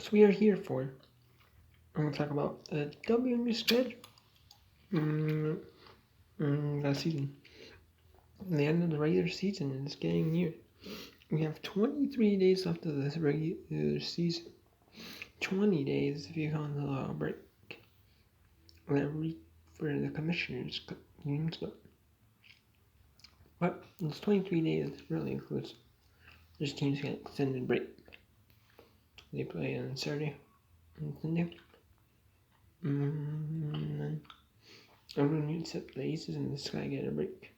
So we are here for, I'm going to talk about the WNBA schedule. That season. The end of the regular season is getting near. We have 23 days left of this regular season. 20 days if you count the break. For the commissioners' games, but those 23 days really includes just teams get extended break. They play on Saturday and Sunday. And everyone except the Aces and the Sky get a break.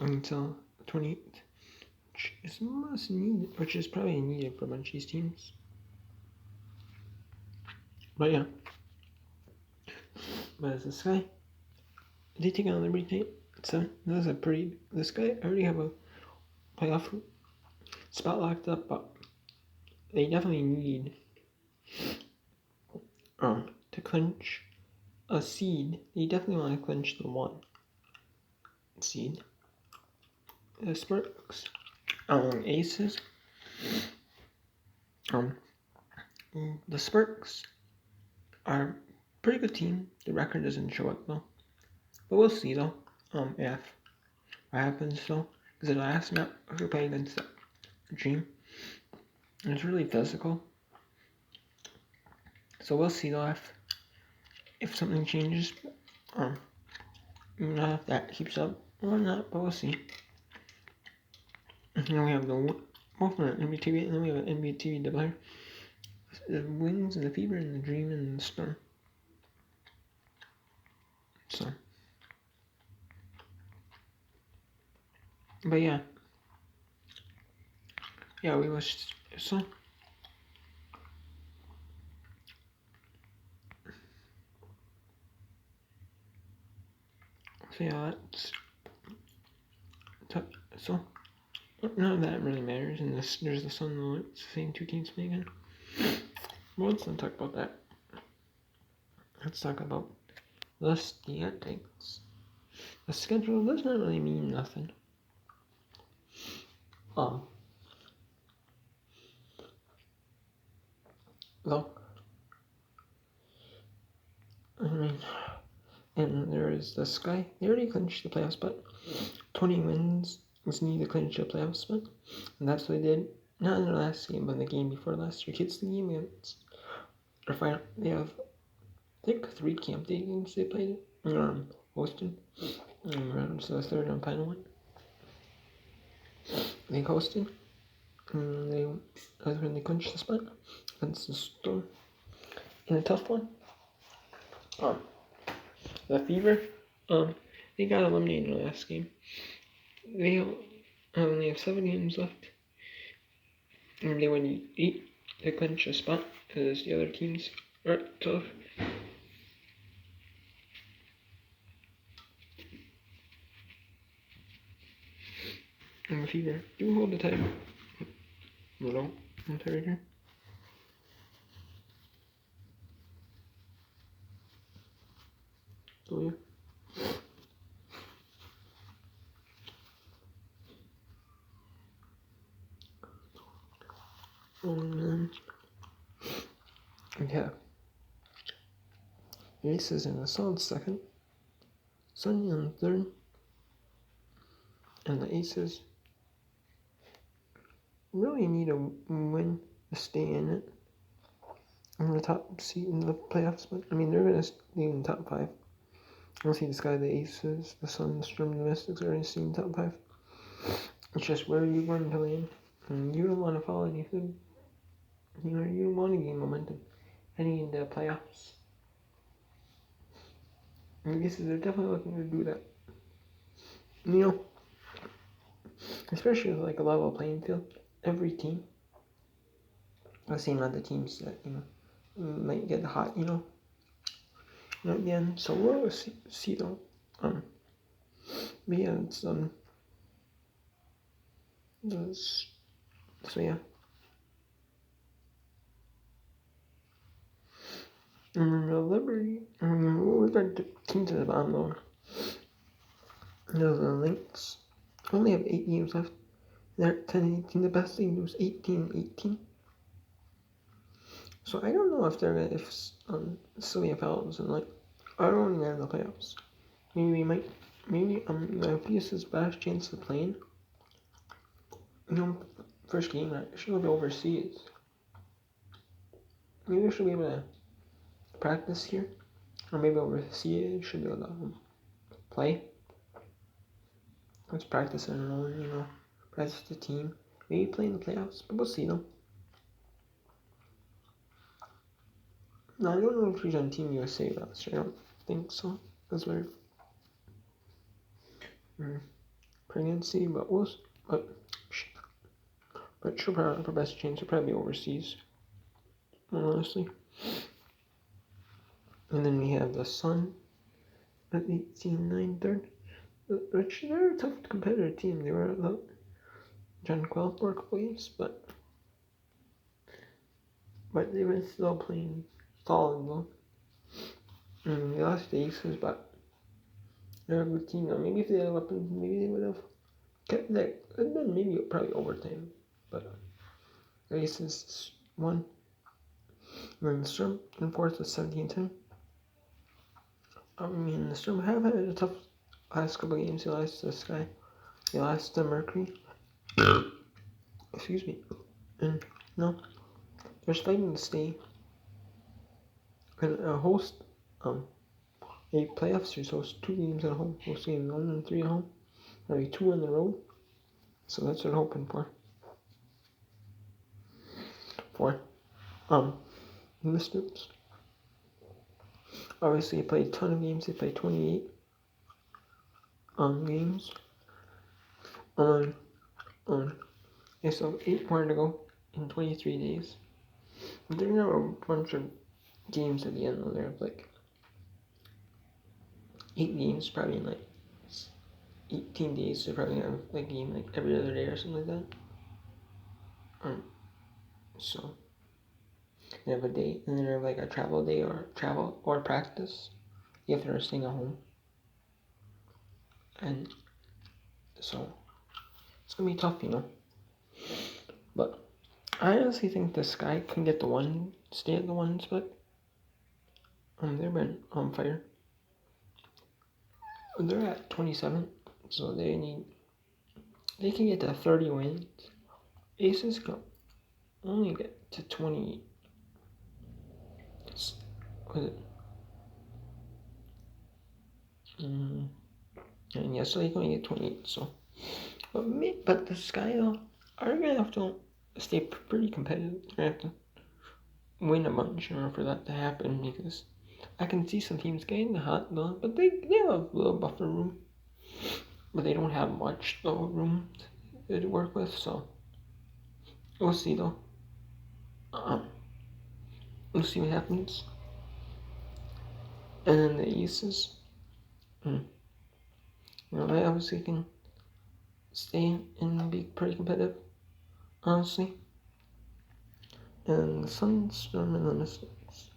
Until 28th, which is probably needed for a bunch of these teams. But yeah. But as the Sky, they take on Liberty tonight. So that's the Sky already have a playoff spot locked up, but they definitely need to clinch a seed. They definitely want to clinch the 1 seed. The Sparks, Aces. The Sparks are a pretty good team. The record doesn't show it though, but we'll see though. If what happens though, because the last map we played against the Dream, and it's really physical. So we'll see though if something changes. Not if that keeps up or not, but we'll see. And then we have the NBA TV, and then we have an NBA TV doubleheader. The Wings and the Fever and the Dream and the Storm. So, but yeah, we was so. So yeah, so none of that really matters. And there's the Sun and the same 2 teams playing again. Well, let's not talk about that. Let's talk about the standings. The schedule does not really mean nothing. Though, and there is the Sky. They already clinched the playoff spot. 20 wins is needed to clinch the playoff spot, and that's what they did. Not in the last game, but in the game before last year. Kids, the game against or final. They have, I think, 3 camp day games they played. Hosted. So the third and final one. They hosted. That's when they clinched the spot against the Storm in a tough one. The Fever, they got eliminated in the last game. They only have 7 games left, and they would need 8 to clinch a spot because the other teams are tough. And the Fever do hold the title. No, I'm sorry here. So yeah. Yeah. Aces in a solid second. Sunny in third. And the Aces really need a win to stay in it. In the top seat in the playoffs, but I mean they're gonna stay in the top 5. I'll see the Sky, the Aces, the Sun, the Storm, the Mystics are gonna stay in the top 5. It's just where you want to land. And you don't want to fall anything. You don't want to gain momentum heading into the playoffs. And the Aces are definitely looking to do that. Especially with like a level playing field. Every team. I've seen other teams that, might get hot, again. So we'll see though. But yeah, it's so yeah. And the Liberty, we got the teams at the bottom though. The Lynx only have 8 games left, They're 10-18. The best they do is 18-18. So I don't know if they're gonna, if Celia fouls and like I don't even have the playoffs. Maybe we might, maybe PS's best chance of playing. First game she'll be overseas. Maybe we should be able to practice here, or maybe overseas should be able to play. Let's practice on our own, practice the team. Maybe play in the playoffs, but we'll see though. No, I don't know if she's on Team USA last year. I don't think so. That's weird. Pregnancy, but she'll probably, her best chance will probably be overseas, honestly. And then we have the Sun at 18-9 third, which they're a tough competitive team. They were trying to qualify for games, but they were still playing solid though. And they lost the Aces, but they're a good team now. Maybe if they had weapons, maybe they would have kept that. It would have been maybe probably overtime, but the Aces won. And then the Storm in fourth with 17-10. The Storm have had a tough last couple of games. They lost to the Sky. They lost to Mercury. Excuse me. And no, they're fighting to stay and host a playoff series. Host 2 games at home. Host games 1 and 3 at home. Maybe 2 on the road. So that's what I'm hoping for. The Mystics. Obviously, they played a ton of games. They played 28 games. They still have 8 more to go in 23 days. But they're gonna have a bunch of games at the end of there, like 8 games, probably in like 18 days. They're probably gonna have a game like every other day or something like that. So they have a day, and then they have like a travel day or practice if they're staying at home. And so it's gonna be tough, But I honestly think the Sky can get stay at the 1 spot. They've been on fire. They're at 27, so they can get to 30 wins. Aces can only get to 20. Was it? And yeah, so they can only get 28. So, but the Sky are gonna have to stay pretty competitive. They're gonna have to win a bunch for that to happen, because I can see some teams getting hot though, but they have a little buffer room, but they don't have much room to work with. So we'll see though. We'll see what happens. And then the Aces, they obviously can stay and be pretty competitive, honestly. And the Sunstorm and the Mystics.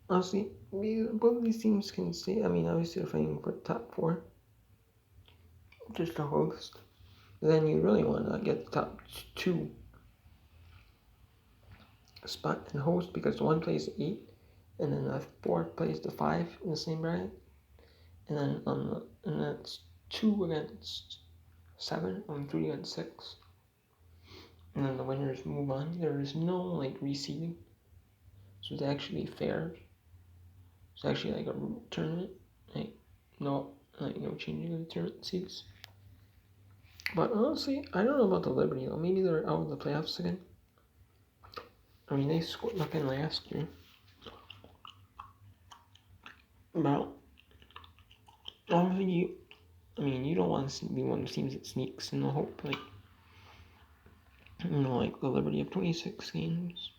Honestly, both of these teams can stay. Obviously they're fighting for the top 4, just to host. But then you really want to get the top 2 spot and host, because 1 plays 8, and then the 4 plays the 5 in the same bracket, and then and that's 2 against 7 and 3 against 6, and then the winners move on. There is no reseeding, so it's actually fair. It's actually like a tournament, no changing of the tournament seeds. But honestly, I don't know about the Liberty though. Maybe they're out of the playoffs again. They scored nothing last year. About, you don't want to be one of the teams that sneaks in the hope, like the Liberty have 26 games,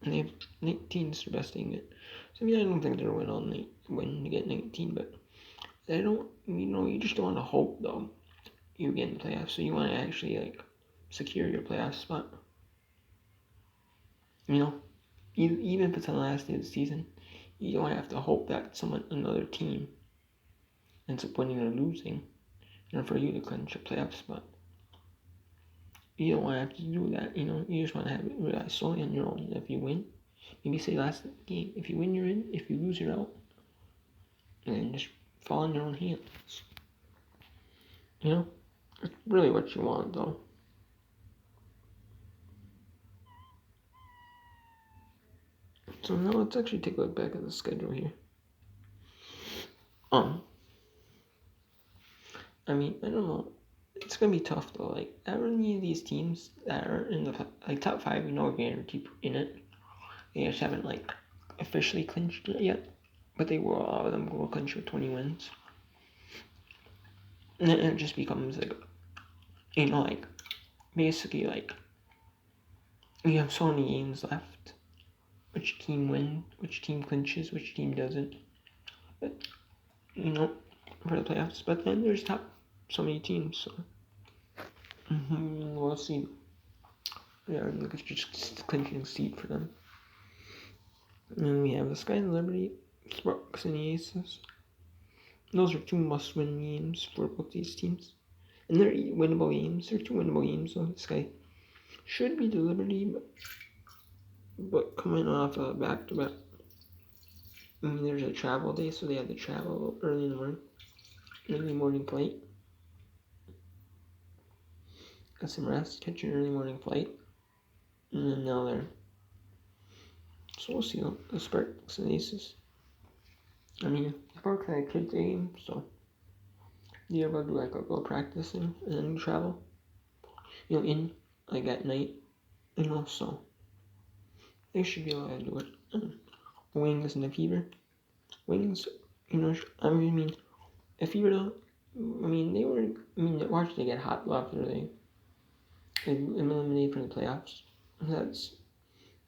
and they have 19 is their best thing. So I don't think they're win to get 19, but they don't. You just don't want to hope though. You get in the playoffs, so you want to actually secure your playoff spot. Even if it's on the last day of the season, you don't have to hope that another team ends up winning or losing, and for you to clinch a playoff spot. you don't want to have to do that. You just want to rely solely on your own. And if you win, maybe say last game. If you win, you're in. If you lose, you're out. And then just fall in your own hands. It's really what you want, though. So now let's actually take a look back at the schedule here. I don't know. It's gonna be tough though. Like, not any of these teams that are in the top 5, are guaranteed in it. They just haven't officially clinched it yet, but they will. All of them will clinch with 20 wins, and then it just becomes basically you have so many games left. Which team wins? Which team clinches? Which team doesn't? But for the playoffs. But then there's so many teams, so we'll see. Yeah, it's just clinching seed for them. And then we have the Sky and Liberty, Sparks and the Aces. Those are 2 must-win games for both these teams. And they're winnable games. They're 2 winnable games, so the Sky should be the Liberty, but coming off a back-to-back. There's a travel day, so they had to travel early in the morning. Early morning flight. Got some rest, catch an early morning flight. And then now they're... So we'll see the Sparks and Aces. Sparks had a kids game, so they're about to do a little practicing and then travel. In at night. So they should be able to do it. Wings and the Fever. Wings, the Fever though, watch they get hot after they eliminated from the playoffs. That's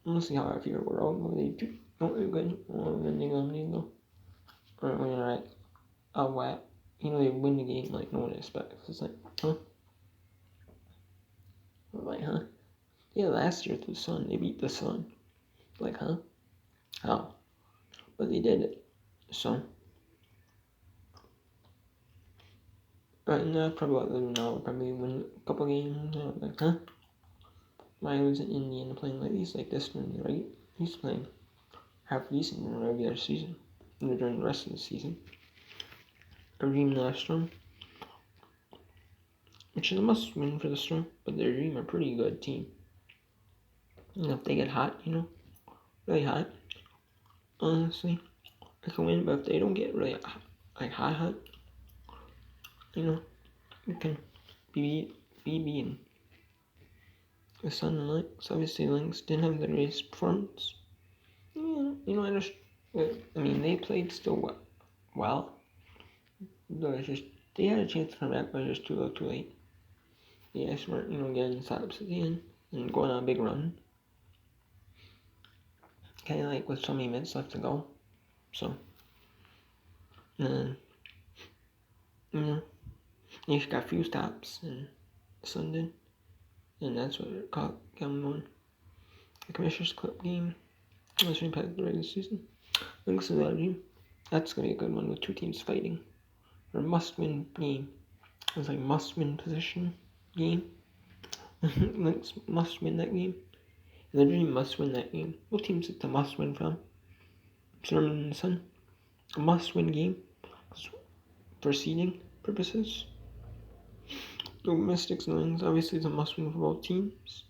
honestly how I feel the world. They don't do good. Then they eliminate though. Or when they're at a wet, they win the game like no one expects. It's like, huh? Huh? Yeah, last year the Sun, they beat the Sun. Huh? How? But they did it. So. Right now, probably what they'll do now, probably win a couple games. Huh? Why wasn't Indiana playing like these, like this one, right? He's playing half decent in the regular season. And during the rest of the season. A Dream last Storm, which is a must win for the Storm, but their Dream are a pretty good team. If they get hot, really hot, honestly, they can win, but if they don't get really hot, you can be beaten. The Sun and Lynx, obviously Lynx didn't have the greatest performance. They played still well. But it's just, they had a chance to come back, but just too little too late. They just weren't, getting stops at the end and going on a big run. Kind of with so many minutes left to go. So, and then, you just got a few stops and Sunday. And that's what it got them going. The Commissioner's Cup game. Let's impact the regular season. Lynx and Liberty. That's going to be a good one with 2 teams fighting. Or a must-win game. It's must-win position game. Lynx must win that game. And Liberty must win that game. What teams it's a must-win from? Sermon and the Sun. A must-win game for seeding purposes. The Mystics and Wings obviously is a must-win for both teams.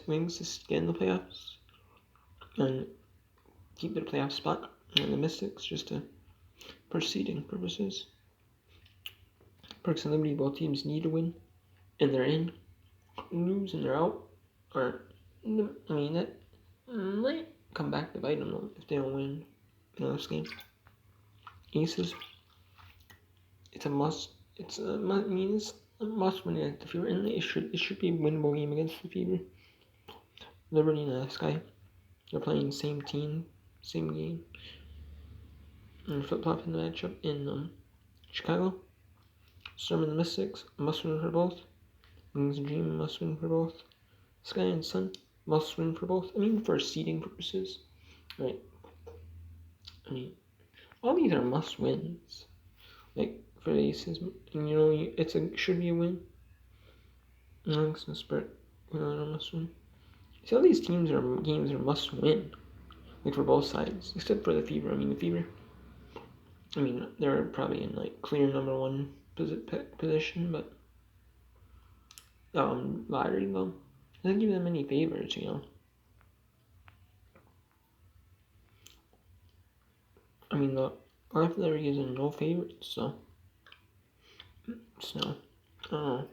Wings to get in the playoffs and keep their playoff spot, and the Mystics just for seeding purposes. Perks and Liberty, both teams need to win, and they're in. Lose and they're out. Or that might come back to bite them if they don't win this game. Aces, it's a must. It's a must win against the Fever, and it should be a winnable game against the Fever. Liberty and the Sky, they're playing same team, same game. And flip-flopping the matchup in Chicago. Storm and the Mystics, must win for both. Wings and Dream, must win for both. Sky and Sun, must win for both. For seeding purposes, right? All these are must wins. For the Aces, and should be a win. It's a spirit. Must win. See, all these games are must win, like for both sides, except for the Fever. I mean, the Fever. I mean, they're probably in like clear number one position, but lottery though, doesn't give them any favors, I mean, the artillery is in no favorites, so I don't know.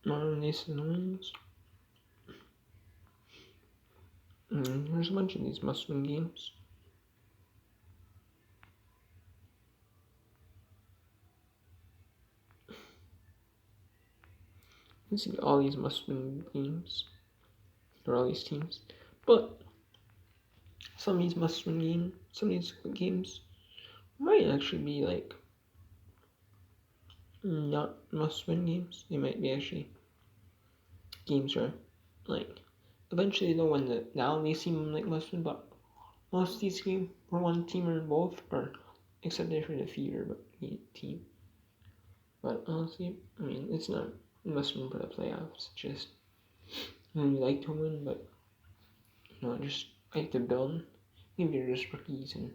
Modern Aces and Wins. There's a bunch of these must-win games. You can see all these must-win games, or all these teams, but some of these must-win games, some of these games might actually be like not must-win games. They might be actually games where, like, eventually they'll win it. Now they seem like must-win, but most of these games for one team or both, or except for the Fever team. But honestly, I mean, it's not must-win for the playoffs. Just you like to win, but just like to build. Maybe you're just rookies and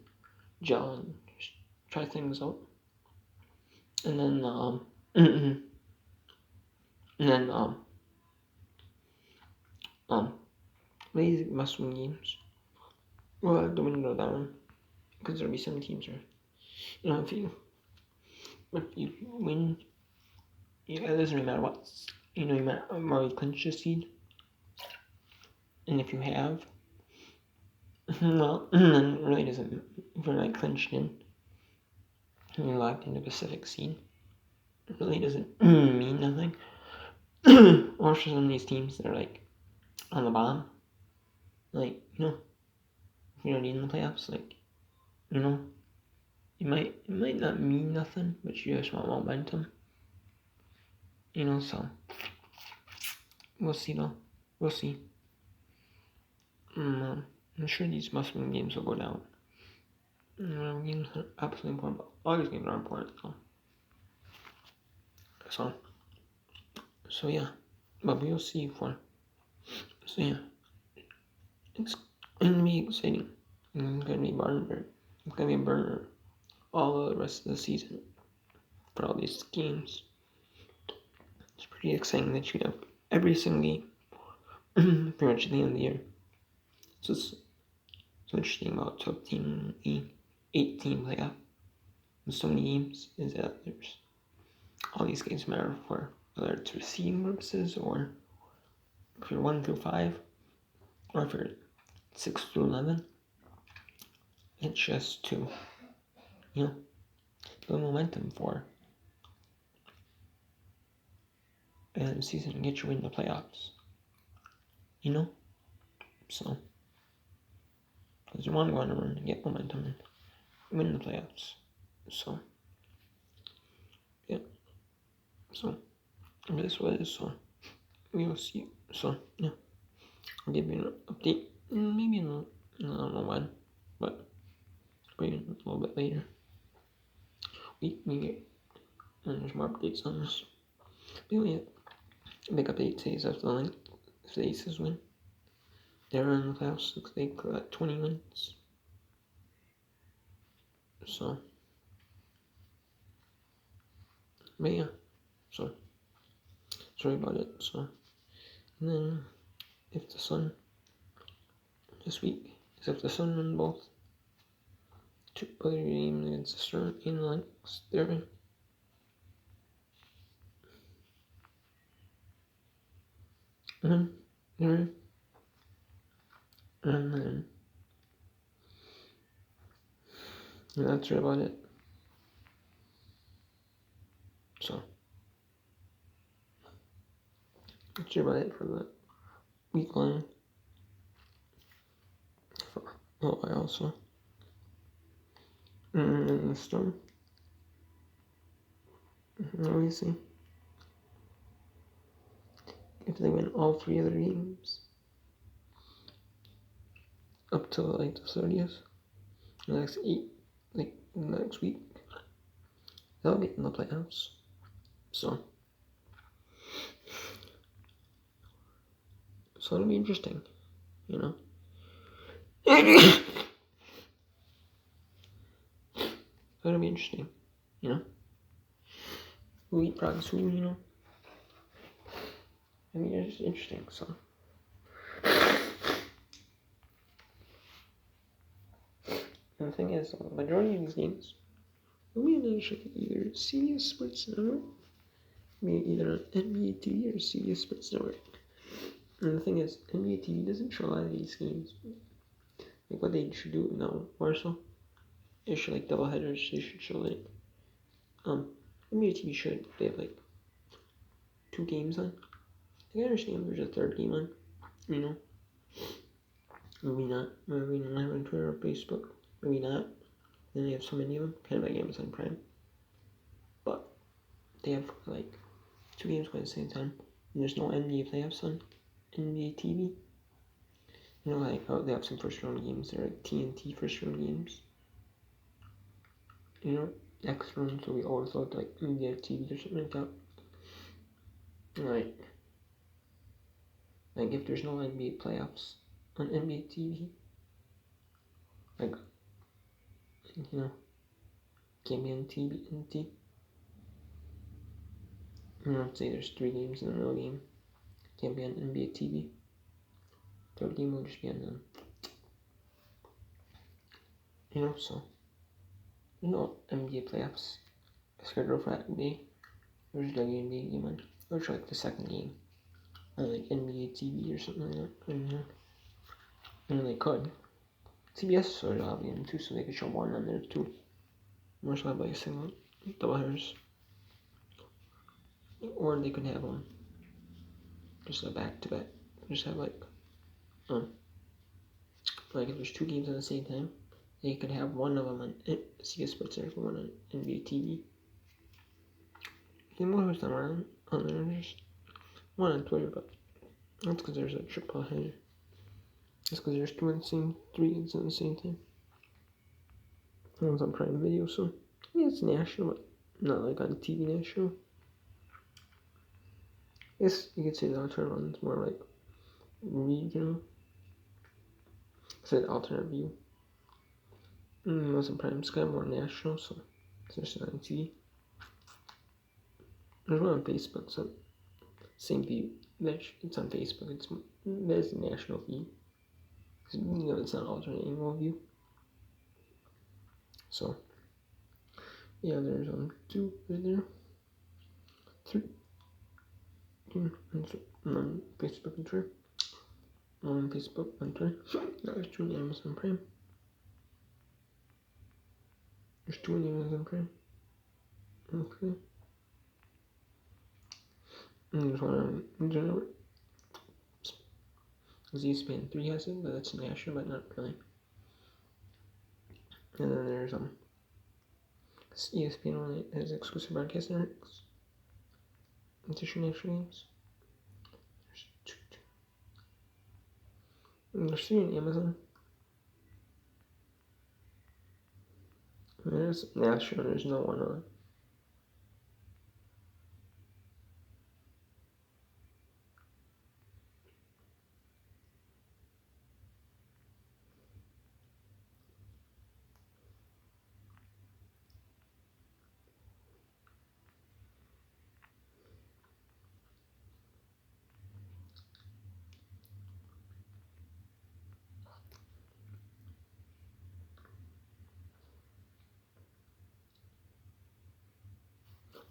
John just try things out, and then and then these must-win games. We'll have the window down because there'll be some teams where if you win, it doesn't really matter what you might already clinch the seed, and if you have, well, then it really doesn't. If you're like clinched in, and you're locked in the Pacific seed, it really doesn't mean nothing. Or for some of these teams that are like on the bottom, like if you're already in the playoffs, like it might not mean nothing, but you just want momentum. So we'll see though. We'll see. I'm sure these must-win games will go down. Games are absolutely important, but all these games are important though. So yeah, but we'll see for. So yeah, it's gonna be exciting. It's gonna be burner. It's gonna be a burner all the rest of the season for all these games. It's pretty exciting that you have every single game pretty much at the end of the year. So it's interesting about 12-team, 8-team playoff. With so many games is that there's all these games matter for whether it's receiving purposes or if you're 1 through 5 or if you're 6 through 11. It's just to build momentum for the end of the season and get you in the playoffs. So because you want to go on a run and get momentum and win the playoffs. So yeah. So this was so we will see. So yeah, I'll give you an update. Maybe I don't know when, but maybe a little bit later. Maybe there's more updates on this. But yeah, big update today is after the link. If the Aces win, they're in the playoffs. Looks like 20 wins. So, but yeah, so sorry about it. So, and then if the Sun this week is if the Sun win both two other games against the Stern in the next they're in. And then that's right about it. So that's right about it for the week long. For a while, so and the Storm. Obviously, if they win all 3 other games up to like the 30th, the next 8, like next week, they'll get in the playoffs. So So it'll be interesting, you know. It'll be interesting, you know. Who eat frogs, who, you know. I mean, it's just interesting, so. And the thing is, the majority of these games will be on either CBS Sports Network, either on NBA TV or CBS Sports Network. And the thing is, NBA TV doesn't show a lot of these games. Like what they should do now, more so, they should like double headers. They should show like NBA TV should they have like 2 games on. I can understand there's a 3rd game on, you know. Maybe not. Maybe not have on Twitter or Facebook. Maybe not. Then they have so many of them, kind of like Amazon Prime. But they have like 2 games going at the same time. And there's no NBA playoffs on NBA TV. You know, like they have some first round games. They're like TNT first round games. You know, next round, so we always thought like NBA TV or something like that. Like if there's no NBA playoffs on NBA TV, like, you know, can't be on TNT. You know, say there's 3 games in a real game, can't be on NBA TV. 3rd game will just be on them. You know, so there's no NBA playoffs scheduled for that day. There's WNBA game on. Or like the 2nd game on like NBA TV or something like that. And they could. CBS sort of have them too, so they could show 1 on there too. More so by a single double headers. Or they could have just a back to back. Just have like if there's 2 games at the same time, they could have one of them on CBS Sports Network, one on NBA TV. You know who's not around on there? There's one on Twitter, but that's because there's a triple header. That's because there's 2 on the same 3 games at the same time. That one's on Prime Video, so yeah, it's national, but not like on TV national. I guess you could say the alternate one's more like regional. It's an alternate view. It wasn't Prime, it's kind of more national, so it's just on TV. There's one on Facebook, so same view. It's on Facebook. There's a national view. You know, it's not alternate angle view. So yeah, there's 2 right there. 3 on Facebook and Twitter. 1 on Facebook and Twitter. There's 2 on Amazon Prime. There's 2 on Amazon Prime. Okay. And there's 1 on general. ESPN 3 has it, but that's national, but not really. And then there's ESPN only has exclusive broadcast networks. International games. There's 3 on Amazon. There's national. There's no one on.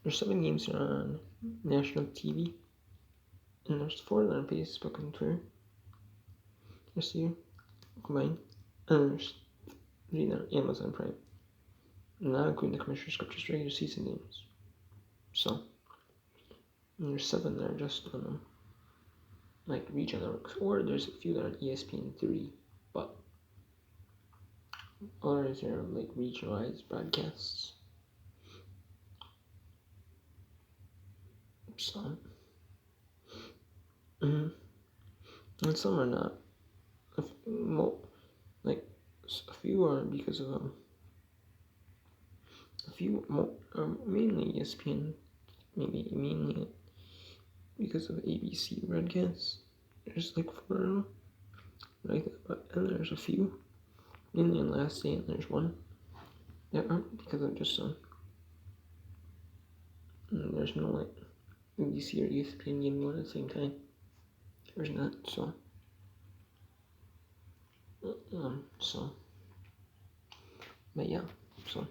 There's 7 games on national TV, and there's 4 on Facebook and Twitter. This year, combined, and there's 3 on Amazon Prime, not including the Commissioner's Cup, just regular season games. So there's 7 that are just on like regional networks, or there's a few that are on ESPN 3, but others are like regionalized broadcasts. So, and some are not. Like a few are because of a few mainly ESPN, maybe mainly because of ABC broadcasts. There's like 4 of them, like that, but and there's a few in the last day, and there's one that aren't because of just some. And there's no like BBC or ESPN game going at the same time. There's not, so but yeah, so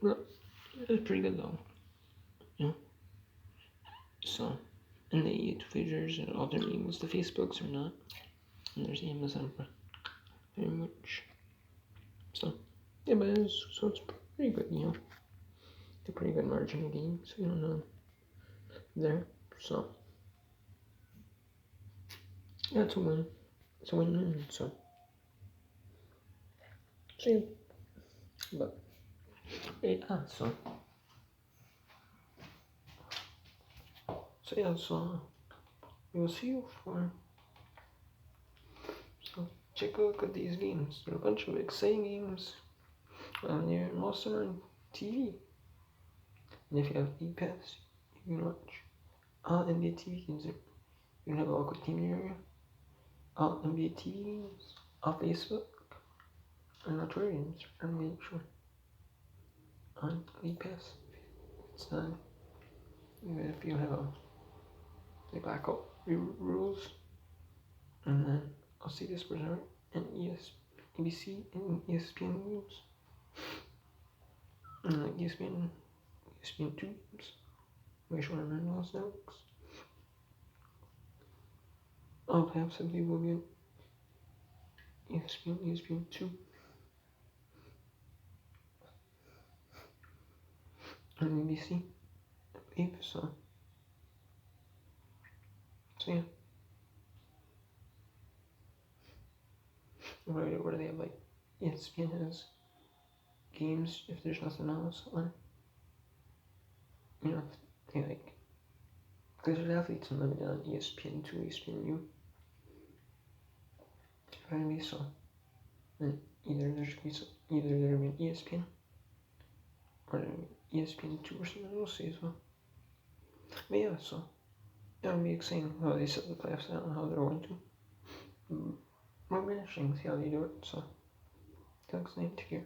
well, it's pretty good though. Yeah. So and the YouTube pages and all their names, the Facebooks are not. And there's Amazon very much. So yeah, but it's pretty good, you know. A pretty good margin of games, you know, there. So yeah, it's a win. It's a win-win. So yeah, but yeah, yeah, so we'll see you for. So check a look at these games. There are a bunch of exciting games. Most of them are on TV. And if you have E-Pass, you can watch all NBA TV games. You can have a local team in your area. All NBA TV games. All Facebook. And not Twitter games. NBA sure. On E-Pass. It's not. Even if you have the blackout rules. And then I'll see this presenter and ABC and ESPN games. And like ESPN 2 games. Make sure I remember those networks. All playoffs of will be on ESPN 2. And BBC, I believe, so yeah. Where they have like ESPN has games if there's nothing else on. You know, they like, because there's athletes unlimited on ESPN 2, ESPN U. Maybe so. And either there's gonna be an ESPN or ESPN 2 or something, we'll see as well. But yeah, so that'll be exciting how they set the playoffs out and how they're going to. More interesting to see how they do it, so that's exciting to hear.